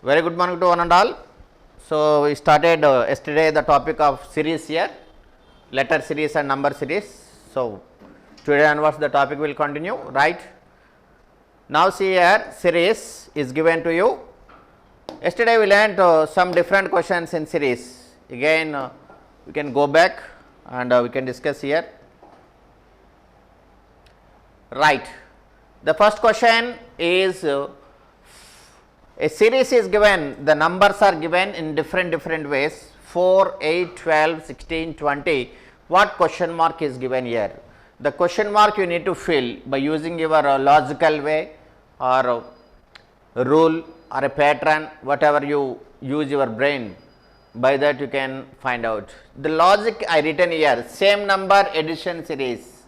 Very good morning to one and all. So, we started yesterday the topic of series here, letter series and number series. So, today onwards the topic will continue, right. Now, see here series is given to you. Yesterday we learnt some different questions in series. Again we can go back and we can discuss here, right. The first question is a series is given, the numbers are given in different ways 4, 8, 12, 16, 20. What question mark is given here? The question mark you need to fill by using your logical way or rule or a pattern, whatever you use your brain, by that you can find out. The logic I written here, same number addition series.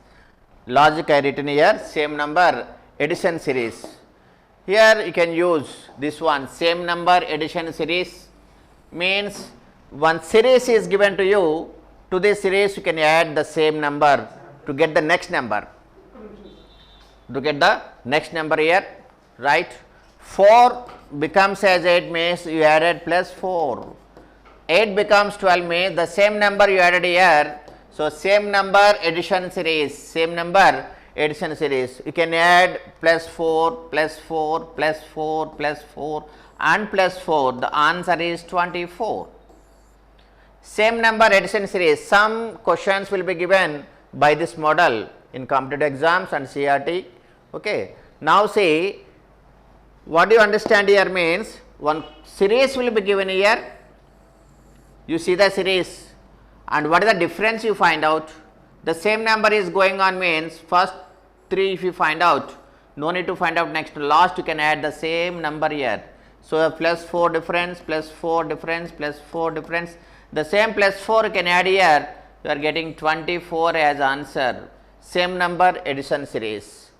Logic I written here, same number addition series. Here you can use this one, same number addition series, means one series is given to you, to this series you can add the same number to get the next number, here, right. 4 becomes as 8 means you added plus 4, 8 becomes 12 means the same number you added here. So, same number addition series, you can add plus 4, plus 4, plus 4, plus 4 and plus 4, the answer is 24. Same number addition series, some questions will be given by this model in competitive exams and CRT. Okay. Now, see what do you understand here means one series will be given here, you see the series and what is the difference you find out. The same number is going on means first 3 if you find out, no need to find out next, last you can add the same number here. So, plus 4 difference, plus 4 difference, plus 4 difference, the same plus 4 you can add here, you are getting 24 as answer, same number addition series,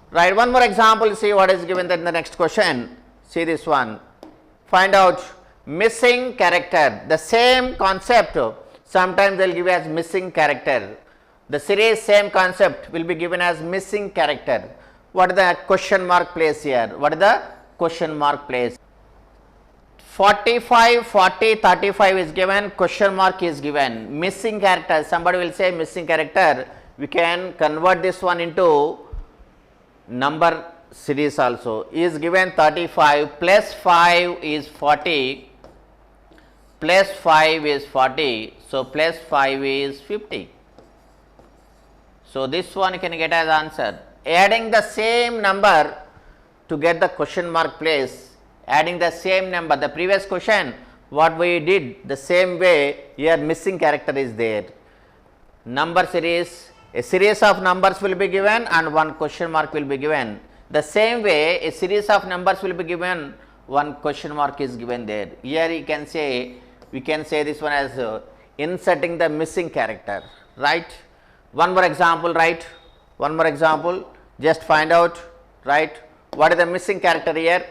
right. One more example, see what is given in the next question, see this one, find out missing character, the same concept, sometimes they will give as missing character. The series same concept will be given as missing character. What is the question mark place here? 45, 40, 35 is given, question mark is given. Missing character, somebody will say missing character. We can convert this one into number series also. Is given 35 plus 5 is 40, plus 5 is 40. So, plus 5 is 50. So, this one you can get as answer. Adding the same number to get the question mark place, adding the same number, the previous question what we did the same way, here missing character is there. Number series, a series of numbers will be given and one question mark will be given. The same way a series of numbers will be given, one question mark is given there. Here you can say, we can say this one as inserting the missing character, right. One more example, right, just find out, right, what is the missing character here,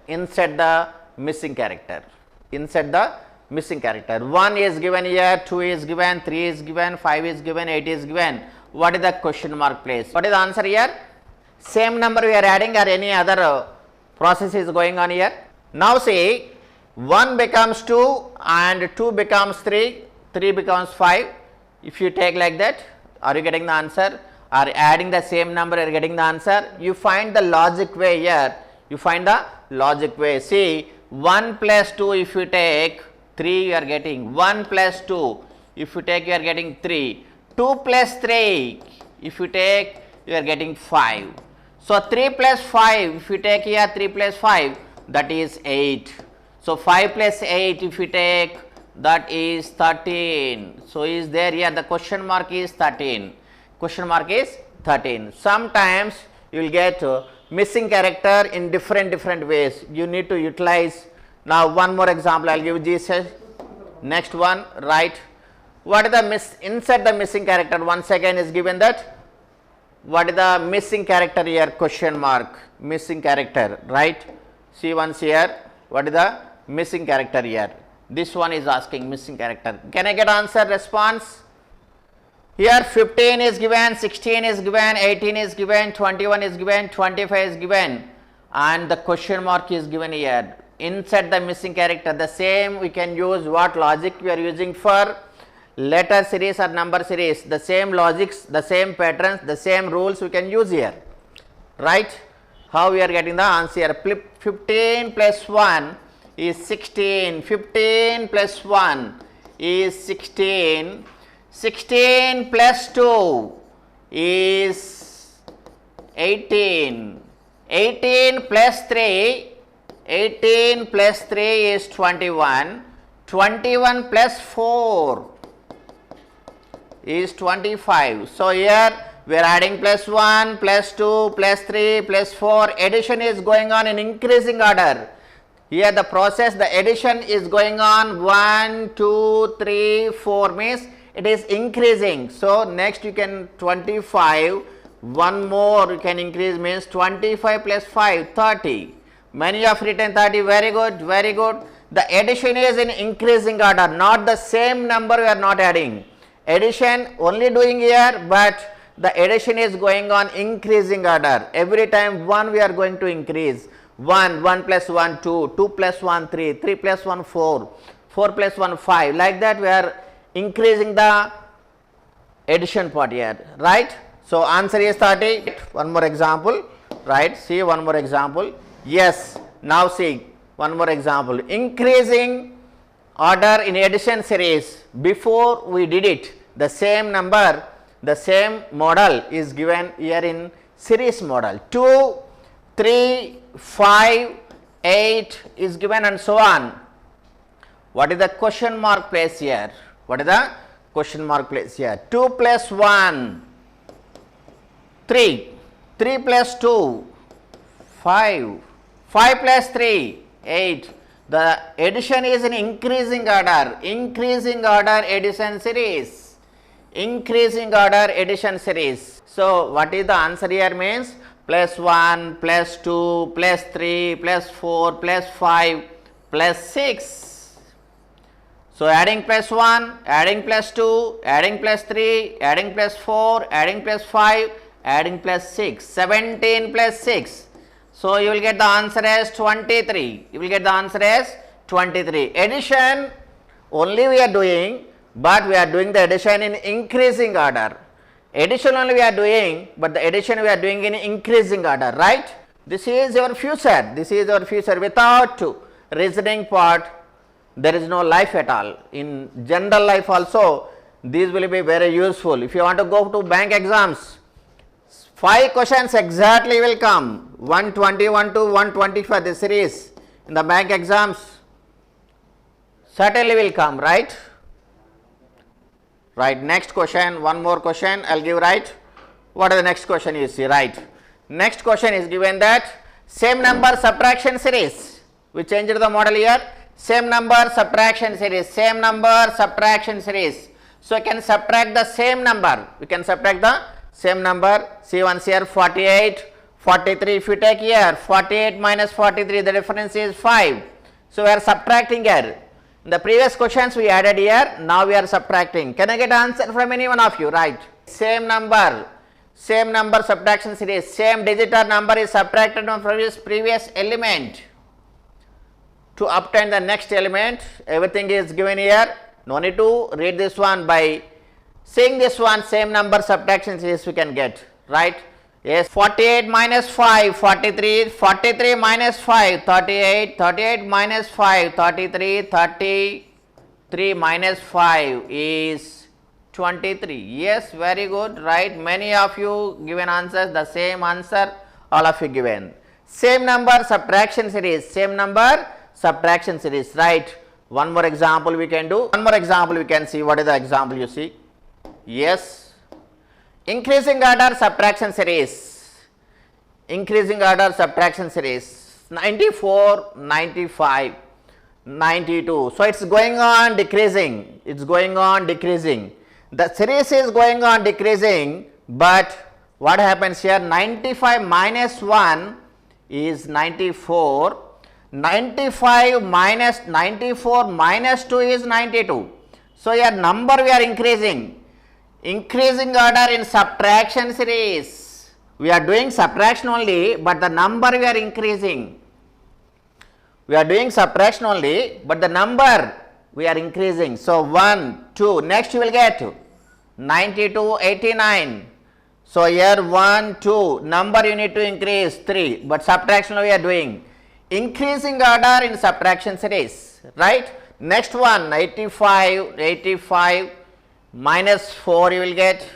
insert the missing character, 1 is given here, 2 is given, 3 is given, 5 is given, 8 is given. What is the question mark place? What is the answer here? Same number we are adding or any other process is going on here. Now, see 1 becomes 2 and 2 becomes 3, 3 becomes 5. If you take like that, are you getting the answer? Or adding the same number, you are getting the answer? You find the logic way here. See 1 plus 2 if you take 3 you are getting 1 plus 2 if you take you are getting 3, 2 plus 3 if you take you are getting 5. So, 3 plus 5 if you take here 3 plus 5 that is 8. So, 5 plus 8 if you take that is 13. So, is there here the question mark is 13. Sometimes you will get missing character in different ways. You need to utilize. Now, one more example I will give Jesus. Next one, right. What is the insert the missing character? Once again is given that. What is the missing character here? Question mark, missing character, right. See once here, what is the missing character here? This one is asking missing character. Can I get answer response? Here 15 is given, 16 is given, 18 is given, 21 is given, 25 is given, and the question mark is given here. Insert the missing character. The same we can use what logic we are using for letter series or number series. The same logics, the same patterns, the same rules we can use here. Right? How we are getting the answer here? 15 plus 1 is 16. 15 plus 1 is 16. 16 plus 2 is 18. 18 plus 3, 18 plus 3 is 21. 21 plus 4 is 25. So here we are adding plus 1, plus 2, plus 3, plus 4. Addition is going on in increasing order. Here the process, the addition is going on 1, 2, 3, 4 means it is increasing. So next you can 25, one more you can increase means 25 plus 5, 30. Many have written 30, very good, very good. The addition is in increasing order, not the same number we are not adding. Addition only doing here, but the addition is going on increasing order. Every time 1 we are going to increase. 1, 1 plus 1, 2, 2 plus 1, 3, 3 plus 1, 4, 4 plus 1, 5. Like that we are increasing the addition part here, right? So answer is 30. One more example, right? See one more example. Yes, now see one more example. Increasing order in addition series. Before we did it, the same number, the same model is given here in series model. 2, 3, 5, 8 is given and so on. What is the question mark place here? What is the question mark place here? 2 plus 1, 3, 3 plus 2, 5, 5 plus 3, 8. The addition is in increasing order addition series, increasing order addition series. So what is the answer here means plus 1, plus 2, plus 3, plus 4, plus 5, plus 6. So adding plus 1, adding plus 2, adding plus 3, adding plus 4, adding plus 5, adding plus 6, 17 plus 6. So you will get the answer as 23. You will get the answer as 23. Addition only we are doing, but we are doing the addition in increasing order. Addition only we are doing, but the addition we are doing in increasing order, right? This is your future. This is your future. Without reasoning part, there is no life at all. In general life also, these will be very useful. If you want to go to bank exams, 5 questions exactly will come. 121 to 125 the series in the bank exams certainly will come, right? Right, next question, one more question I will give, right? What is the next question you see, right? Next question is given that same number subtraction series. We changed the model here. Same number subtraction series, same number subtraction series. So you can subtract the same number. We can subtract the same number. See once here 48, 43. If you take here 48 minus 43, the difference is 5. So we are subtracting here. In the previous questions we added here, now we are subtracting. Can I get answer from any one of you? Right. Same number subtraction series, same digit or number is subtracted from previous element to obtain the next element. Everything is given here. No need to read this one. By seeing this one, same number subtraction series we can get, right? Yes, 48 minus 5, 43, 43 minus 5, 38, 38 minus 5, 33, 33 minus 5 is 23. Yes, very good, right? Many of you given answers, the same answer, all of you given. Same number subtraction series, same number subtraction series, right? One more example we can do. One more example we can see. What is the example you see? Yes. Increasing order subtraction series, increasing order subtraction series, 94, 95, 92. So, it is going on decreasing, it is going on decreasing. The series is going on decreasing, but what happens here? 95 minus 1 is 94, 95 minus 94 minus 2 is 92. So, here number we are increasing. increasing order in subtraction series. We are doing subtraction only, but the number we are increasing. We are doing subtraction only, but the number we are increasing. So 1, 2, next you will get 92, 89. So here 1, 2, number you need to increase 3, but subtraction we are doing. Increasing order in subtraction series, right? Next one 85, 85 minus 4 you will get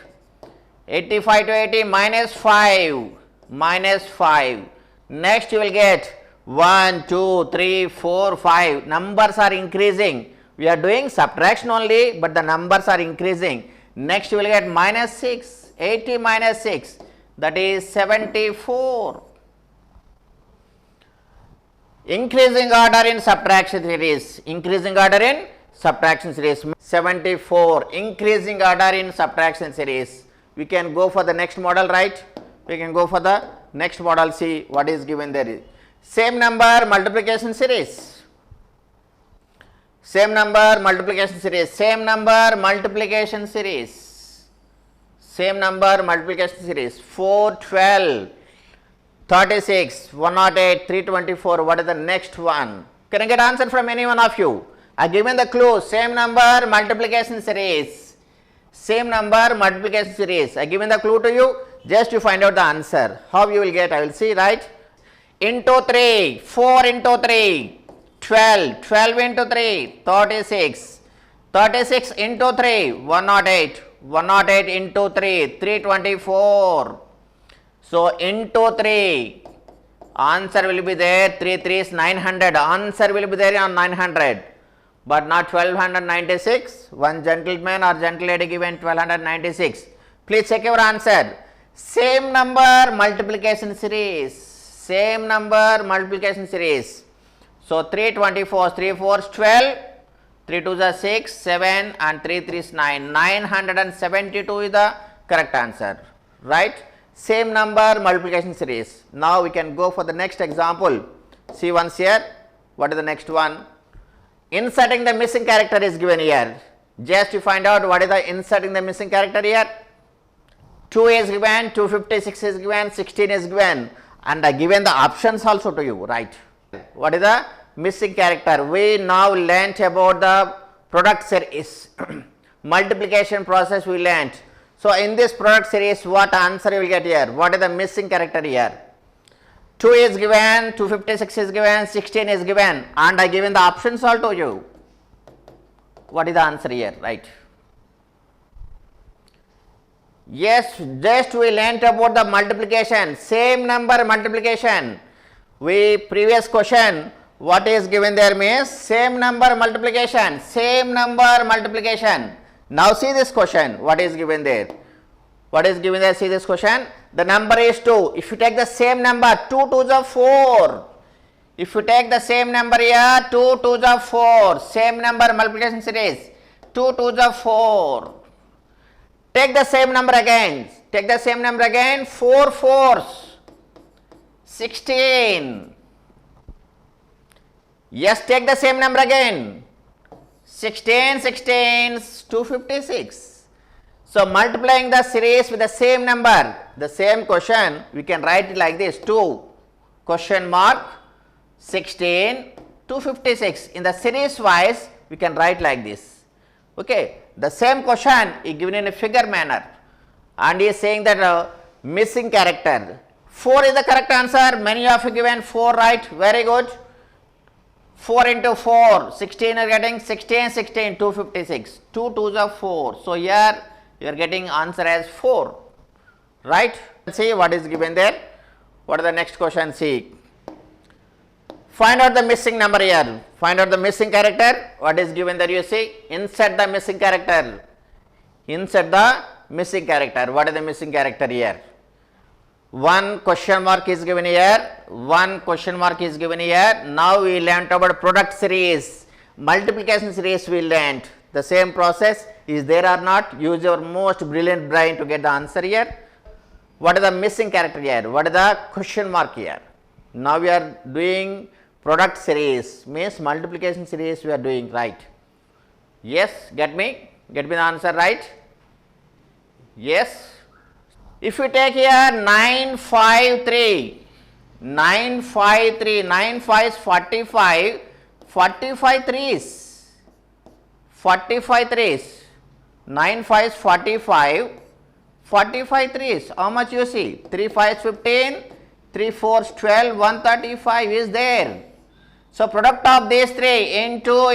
85 to 80 minus 5, minus 5. Next you will get 1, 2, 3, 4, 5. Numbers are increasing. We are doing subtraction only, but the numbers are increasing. Next you will get minus 6, 80 minus 6, that is 74. Increasing order in subtraction series, increasing order in subtraction series 74, increasing order in subtraction series. We can go for the next model, right? We can go for the next model, see what is given there. Same number multiplication series, same number multiplication series, same number multiplication series, same number multiplication series 4, 12, 36, 108, 324, what is the next one? Can I get answer from any one of you? I given the clue, same number multiplication series, same number multiplication series. I given the clue to you, just to find out the answer. How you will get, I will see, right? Into 3, 4 into 3, 12, 12 into 3, 36, 36 into 3, 108, 108 into 3, 324. So into 3, answer will be there, 3 3 is 900, answer will be there on 900, but not 1296. One gentleman or gentle lady given 1296. Please check your answer. Same number multiplication series, same number multiplication series. So 324, 3 4 is 12, 3 2 is 6, 7 and 3 3 is 9, 972 is the correct answer, right? Same number multiplication series. Now we can go for the next example. See once here, what is the next one? Inserting the missing character is given here. Just to find out what is the inserting the missing character here. 2 is given, 256 is given, 16 is given, and I given the options also to you, right? What is the missing character? We now learnt about the product series, multiplication process we learnt. So in this product series, what answer you will get here? What is the missing character here? 2 is given, 256 is given, 16 is given, and I given the options all to you. What is the answer here, right? Yes, just we learnt about the multiplication, same number multiplication. We previous question, what is given there means same number multiplication, same number multiplication. Now see this question, what is given there? What is given there? See this question. The number is 2. If you take the same number, 2 2s are 4. If you take the same number here, 2 2s are 4. Same number multiplication series, 2 2s are 4. Take the same number again. Take the same number again, 4 4s, 16. Yes, take the same number again. 16 16s, 256. So multiplying the series with the same number, the same question, we can write it like this: 2 question mark 16 256. In the series wise, we can write like this. Okay, the same question is given in a figure manner, and he is saying that missing character. 4 is the correct answer. Many of you given 4 right. Very good. 4 into 4, 16 are getting 16, 16, 256. 2 2s are 4. So here you are getting answer as 4, right? See what is given there. What is the next question? See. Find out the missing number here. Find out the missing character. What is given there? You see. Insert the missing character. Insert the missing character. What is the missing character here? 1 question mark is given here, 1 question mark is given here. Now we learnt about product series, multiplication series we learnt. The same process is there or not? Use your most brilliant brain to get the answer here. What is the missing character here? What is the question mark here? Now we are doing product series, means multiplication series we are doing, right? Yes, get me the answer, right? Yes. If you take here 953, 953, 9 5 is 45, 45 threes, 45 threes, 9 5 is 45, 45 threes, how much you see? 3 5 is 15, 3 4 is 12, 135 is there. So, product of these three into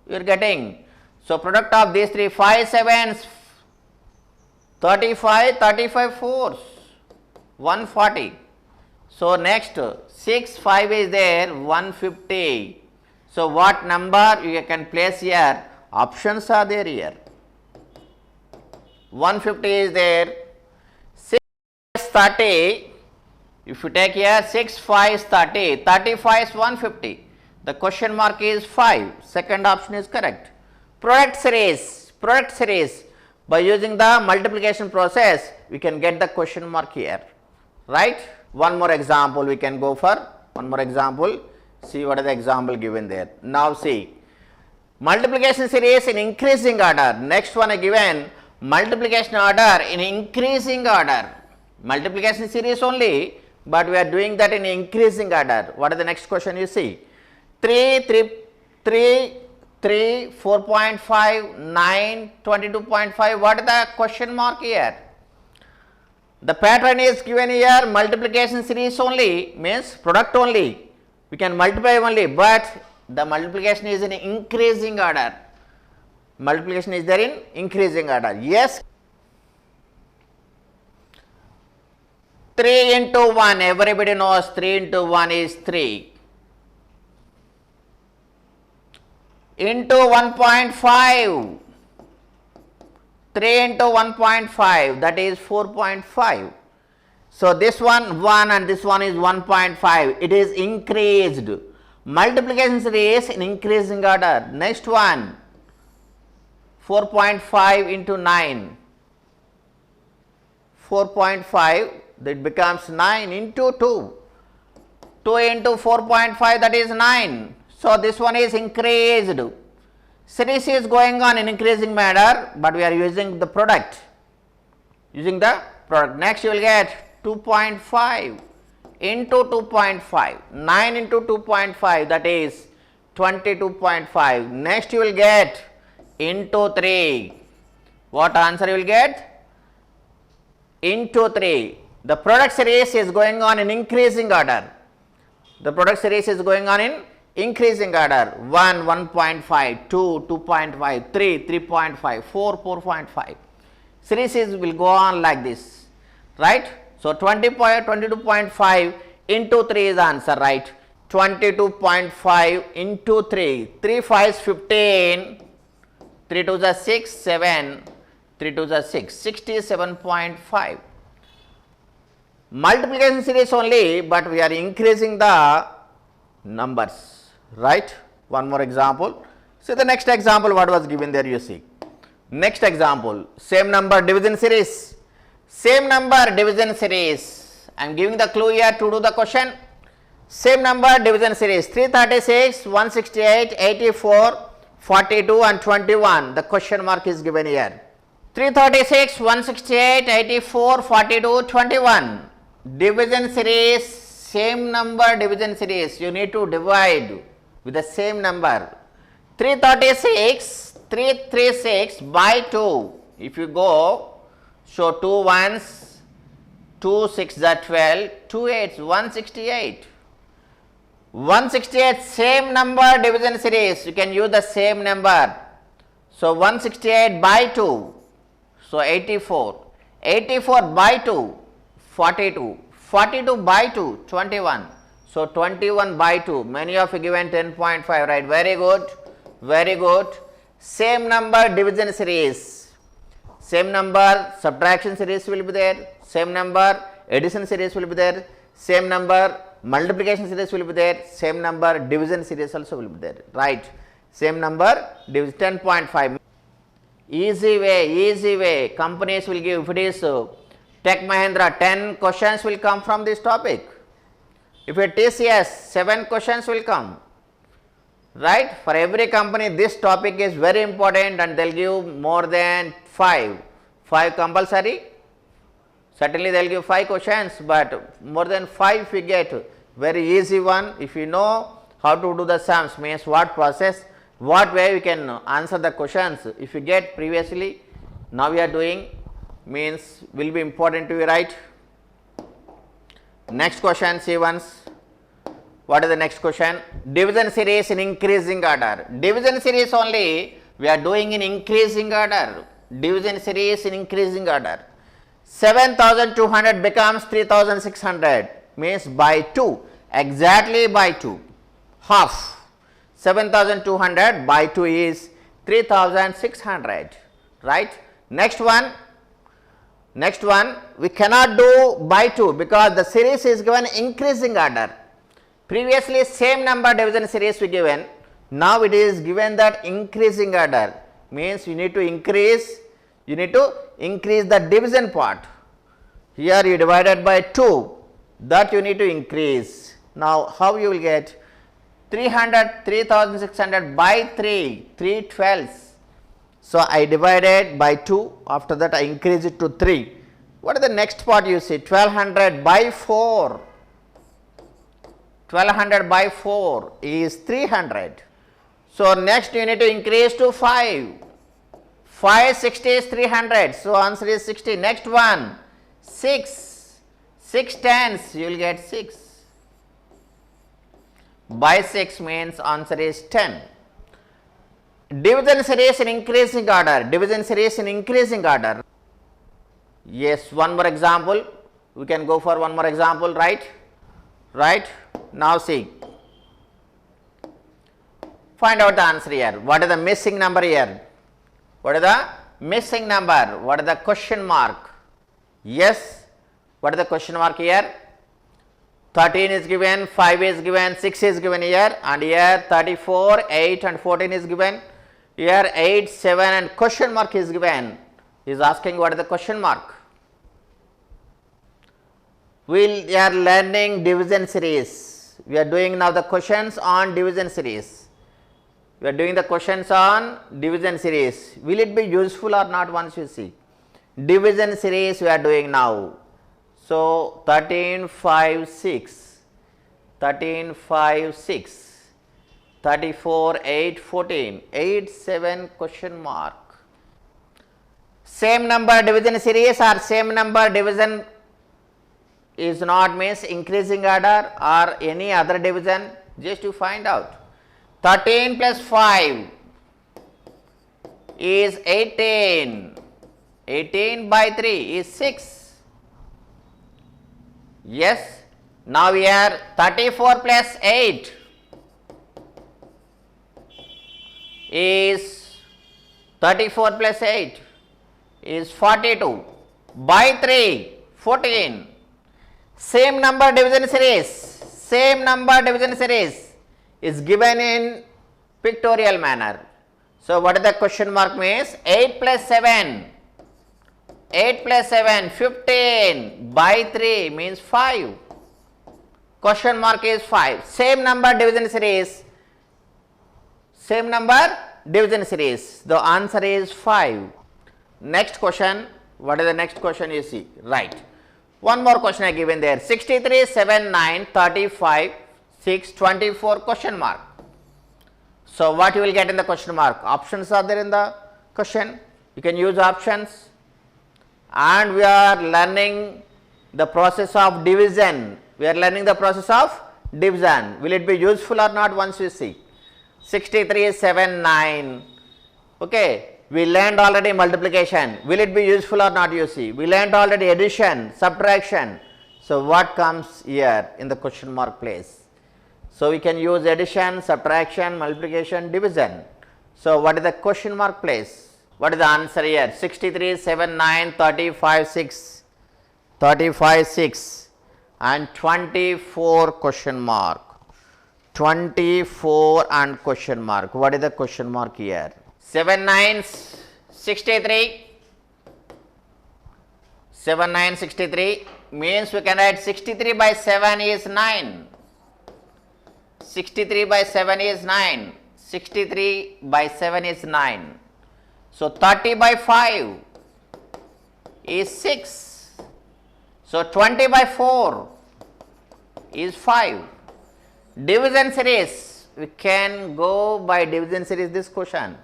you are getting. So, product of these three 5 7s 35, 35 fours 140. So, next 6 5 is there 150. So, what number you can place here? Options are there here. 150 is there, 6 is 30. If you take here 6 5 is 30, 35 is 150. The question mark is 5. Second option is correct. Product series, by using the multiplication process, we can get the question mark here, right? One more example we can go for. One more example. See what is the example given there. Now see, multiplication series in increasing order. Next one given multiplication order in increasing order. Multiplication series only, but we are doing that in increasing order. What is the next question you see? 3, 4.5, 9, 22.5. What is the question mark here? The pattern is given here, multiplication series only, means product only. We can multiply only, but the multiplication is in increasing order. Multiplication is there in increasing order. Yes. 3 into 1, everybody knows 3 into 1 is 3. Into 1.5, 3 into 1.5, that is 4.5. So, this one 1 and this one is 1.5, it is increased. Multiplication series in increasing order. Next one 4.5 into 9, 4.5, that becomes 9 into 2, 2 into 4.5, that is 9. So, this one is increased. Series is going on in increasing manner, but we are using the product. Next you will get 2.5 into 2.5, 9 into 2.5, that is 22.5. Next you will get into 3. What answer you will get? Into 3. The product series is going on in increasing order. The product series is going on in increasing order. 1, 1.5, 2, 2.5, 3, 3.5, 4, 4.5. Series will go on like this, right? So, 22.5 into 3 is the answer, right? 22.5 into 3, 3 5 is 15, 3 2 is 6, 7, 3 2 is 6, 67.5. Multiplication series only, but we are increasing the numbers, right? One more example. See the next example what was given there, you see. Next example, same number division series. Same number division series. I am giving the clue here to do the question. Same number division series 336, 168, 84, 42 and 21. The question mark is given here. 336, 168, 84, 42, 21. Division series, same number division series. You need to divide with the same number. 336 by 2. If you go, so 2 1s, 2 6 are 12, 2 8s, 168. 168 same number division series. You can use the same number. So 168 by 2. So 84. 84 by 2. 42, 42 by 2, 21. So 21 by 2, many of you given 10.5, right? Very good, very good. Same number division series, same number subtraction series will be there, same number addition series will be there, same number multiplication series will be there, same number division series also will be there, right? Same number division 10.5. Easy way, companies will give, if it is Tech Mahindra, 10 questions will come from this topic. If it is TCS, 7 questions will come, right? For every company this topic is very important and they will give more than 5 5 compulsory? Certainly they will give 5 questions, but more than 5 if we get very easy one. If you know how to do the sums, means what process, what way we can answer the questions. If you get previously, now we are doing, means will be important to you, right? Next question, see once. What is the next question? Division series in increasing order. Division series only we are doing in increasing order. Division series in increasing order. 7200 becomes 3600, means by 2, exactly by 2, half. 7200 by 2 is 3600, right? Next one we cannot do by 2 because the series is given increasing order. Previously same number division series we given, now it is given that increasing order, means you need to increase the division part. Here you divided by 2, that you need to increase. Now how you will get 3600 by 3, 3 12s. So I divided by 2, after that I increase it to 3. What is the next part you see? 1200 by 4. 1200 by 4 is 300. So next you need to increase to 5. 560 is 300. So answer is 60. Next one 6. 6 tens, you will get 6. By 6 means answer is 10. Division series in increasing order. Division series in increasing order. Yes, one more example. We can go for one more example, right? Right. Now see. Find out the answer here. What is the missing number here? What is the missing number? What is the question mark? Yes. What is the question mark here? 13 is given, 5 is given, 6 is given here, and here 34, 8 and 14 is given. Here 8, 7 and question mark is given. He is asking what is the question mark. We are learning division series. We are doing now the questions on division series. We are doing the questions on division series. Will it be useful or not once you see? Division series we are doing now. So 13, 5, 6, 13, 5, 6, 34, 8, 14, 8, 7 question mark. Same number division series or same number division is not, means increasing order or any other division, just to find out. 13 plus 5 is 18, 18 by 3 is 6. Yes, now we are 34 plus 8 is 34 plus 8 is 42 by 3 14. Same number division series is given in pictorial manner. So what is the question mark means? 8 plus 7, 8 plus 7, 15 by 3 means 5. Question mark is 5. Same number division series. The answer is 5. Next question. What is the next question you see? Right. One more question I given there. 63, 7, 9, 35, 6, 24 question mark. So what you will get in the question mark? Options are there in the question. You can use options. And we are learning the process of division. Will it be useful or not once you see? 63, 7, 9. Okay. We learned already multiplication. Will it be useful or not you see? We learned already addition, subtraction. So what comes here in the question mark place? So we can use addition, subtraction, multiplication, division. So what is the question mark place? What is the answer here? 63, 7, 9, 35, 6, 35, 6 and 24 question mark. 24 and question mark. What is the question mark here? 7 9s 63. 7 9 63 means we can write 63 by 7 is 9. 63 by 7 is 9. 63 by 7 is 9. So 30 by 5. is 6. So 20 by 4 is 5. Division series, we can go by division series this question.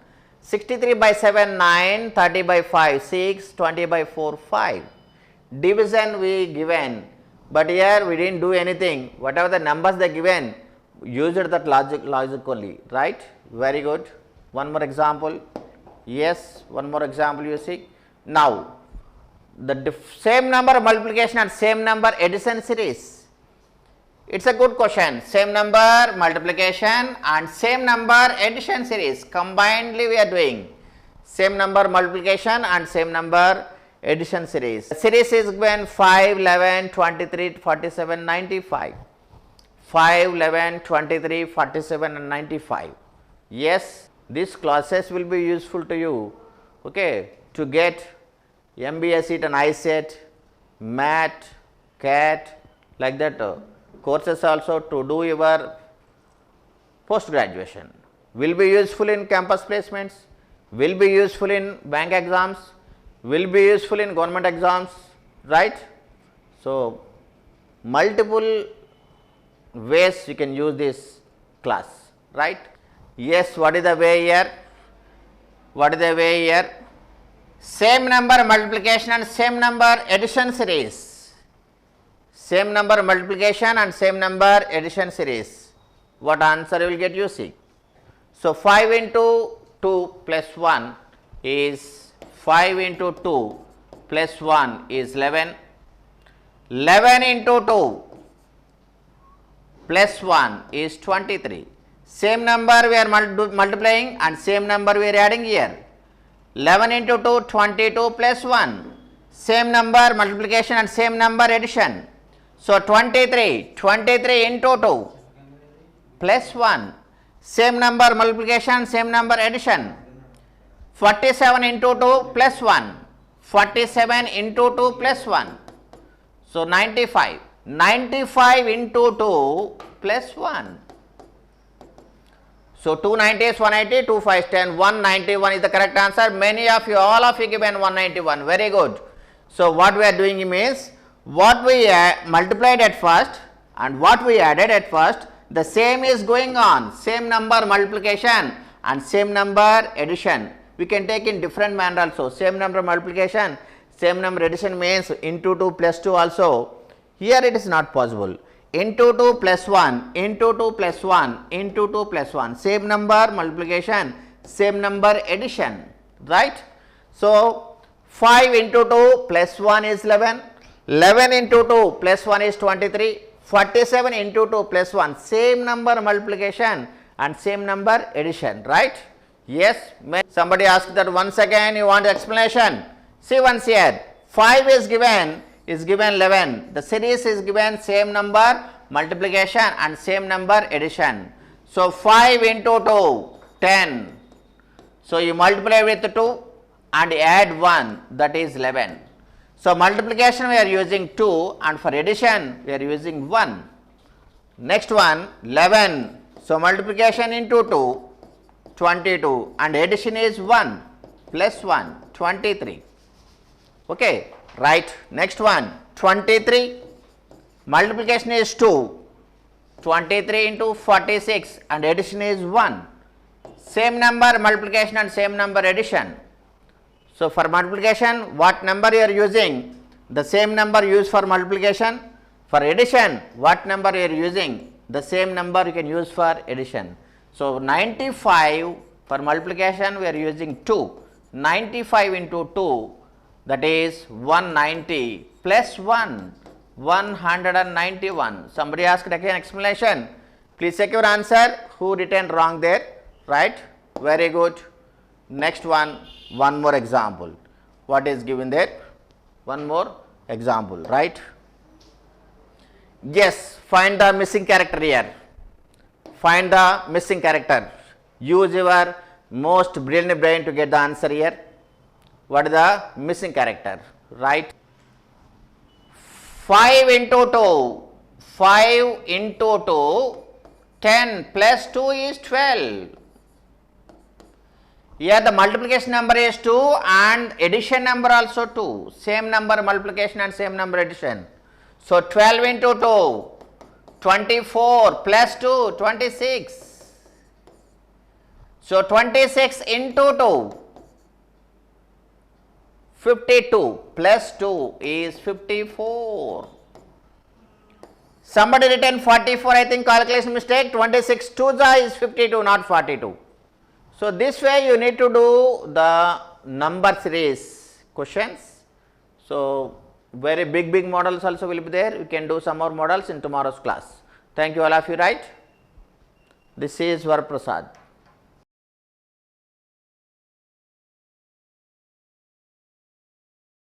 63 by 7 9, 30 by 5 6, 20 by 4 5. Division we given, but here we didn't do anything. Whatever the numbers they given, used that logic only, right? Very good. One more example. Yes, one more example you see. Now, the same number multiplication and same number addition series. It's a good question. Same number multiplication and same number addition series. Combinedly we are doing same number multiplication and same number addition series. The series is given 5, 11, 23, 47, 95. 5, 11, 23, 47 and 95. Yes, these classes will be useful to you, okay, to get MBA seat and I set, MAT, CAT, like that. Courses also to do your post graduation, will be useful in campus placements, will be useful in bank exams, will be useful in government exams, right. So, multiple ways you can use this class, right. Yes, what is the way here? What is the way here? Same number multiplication and same number addition series. Same number multiplication and same number addition series. What answer you will get, you see. So, 5 into 2 plus 1 is 5 into 2 plus 1 is 11. 11 into 2 plus 1 is 23. Same number we are multiplying and same number we are adding here. 11 into 2, 22 plus 1. Same number multiplication and same number addition. So, 23 into 2 plus 1, same number multiplication, same number addition. 47 into 2 plus 1, 47 into 2 plus 1. So, 95, 95 into 2 plus 1. So, 290 is 180, 2 5 is 10, 191 is the correct answer. Many of you, all of you given 191, very good. So, what we are doing means, what we multiplied at first and what we added at first, the same is going on, same number multiplication and same number addition. We can take in different manner also, same number multiplication, same number addition means into 2 plus 2 also. Here it is not possible. Into 2 plus 1, into 2 plus 1, into 2 plus 1, same number multiplication, same number addition, right. So, 5 into 2 plus 1 is 11. 11 into 2 plus 1 is 23, 47 into 2 plus 1, same number multiplication and same number addition, right. Yes, somebody asked that once again you want explanation. See once here, 5 is given 11, the series is given same number multiplication and same number addition. So, 5 into 2, 10. So, you multiply with 2 and add 1, that is 11. So, multiplication we are using 2 and for addition we are using 1. Next one 11. So, multiplication into 2, 22 and addition is 1 plus 1, 23. Okay, right. Next one 23. Multiplication is 2, 23 into 46 and addition is 1. Same number multiplication and same number addition. So, for multiplication what number you are using? The same number used for multiplication. For addition what number you are using? The same number you can use for addition. So, 95 for multiplication we are using 2. 95 into 2, that is 190 plus 1, 191. Somebody asked again explanation. Please check your answer. Who written wrong there? Right? Very good. Next one more example. What is given there? One more example, right? Yes, find the missing character here. Find the missing character. Use your most brilliant brain to get the answer here. What is the missing character? Right? 5 into 2. 5 into 2. 10 plus 2 is 12. Here the multiplication number is 2 and addition number also 2, same number multiplication and same number addition. So 12 into 2, 24 plus 2, 26. So 26 into 2, 52 plus 2 is 54. Somebody written 44, I think calculation mistake, 26 2 is 52, not 42. So this way you need to do the number series questions. So very big models also will be there. You can do some more models in tomorrow's class. Thank you all of you, right? This is Varaprasad.